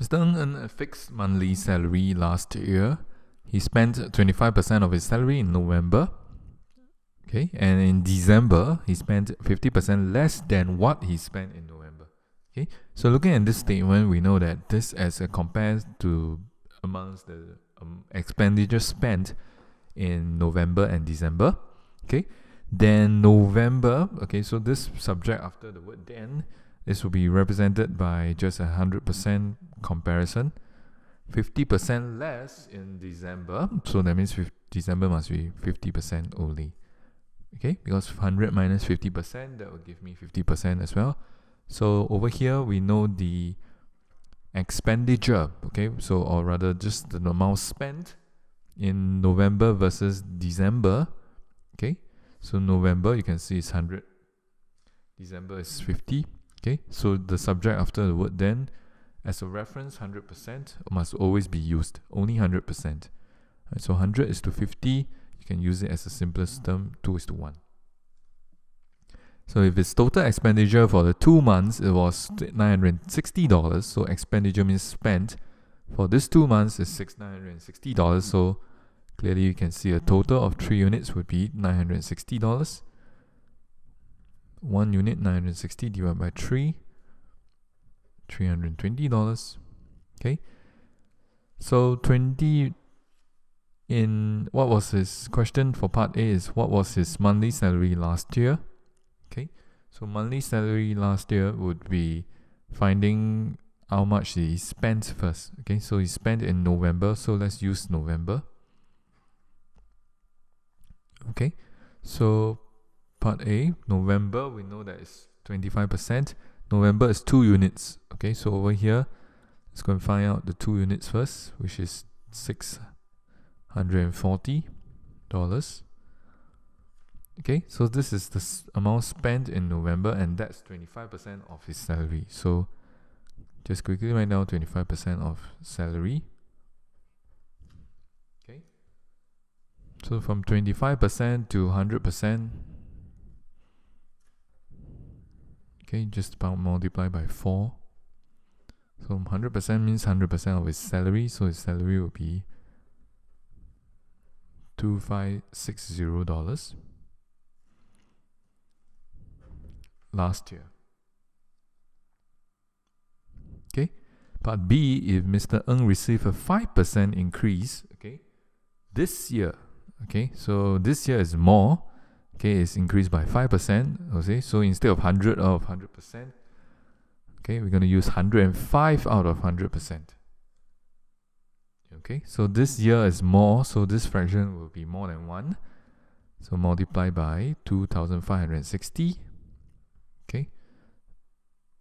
Mr. Ng earned a fixed monthly salary last year. He spent 25% of his salary in November. Okay, and in December, he spent 50% less than what he spent in November. Okay, so looking at this statement, we know that this as a compared to amongst the expenditure spent in November and December. Okay, then November, okay, so this subject after the word then, this will be represented by just 100% comparison. 50% less in December, so that means December must be 50% only. Okay, because 100 minus 50%, that will give me 50% as well. So over here, we know the expenditure, okay, so or rather just the amount spent in November versus December. Okay, so November, you can see is 100. December is 50. Okay, so the subject after the word then, as a reference, 100% must always be used, only 100%. Right, so 100 is to 50. You can use it as the simplest term, 2 is to 1. So if its total expenditure for the 2 months, it was $960. So expenditure means spent. For this 2 months is $960. So clearly you can see a total of 3 units would be $960. 1 unit, 960 divided by 3, $320. Okay. So 20 in what was his question for part A is what was his monthly salary last year? Okay. So monthly salary last year would be finding how much he spent first. Okay. So he spent in November. So let's use November. Okay. So part A, November, we know that it's 25%. November is 2 units. Okay, so over here, let's go and find out the 2 units first, which is $640. Okay, so this is the amount spent in November, and that's 25% of his salary. So just quickly write down 25% of salary. Okay, so from 25% to 100%. Okay, just about multiply by 4. So 100% means 100% of his salary. So his salary will be $2,560 last year. Okay, part B, if Mr. Ng received a 5% increase, okay, this year, okay, so this year is more. Okay, it's increased by 5%. Okay, so instead of 100 out of 100%, okay, we're going to use 105 out of 100%. Okay, so this year is more, so this fraction will be more than 1. So multiply by 2,560. Okay,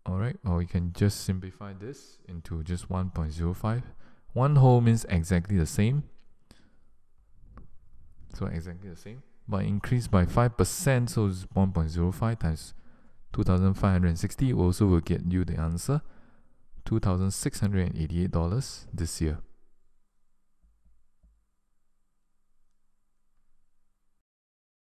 alright, or we can just simplify this into just 1.05. 1 whole means exactly the same. So exactly the same. But increased by 5%, so it's 1.05 times 2,560 also will get you the answer, $2,688 this year.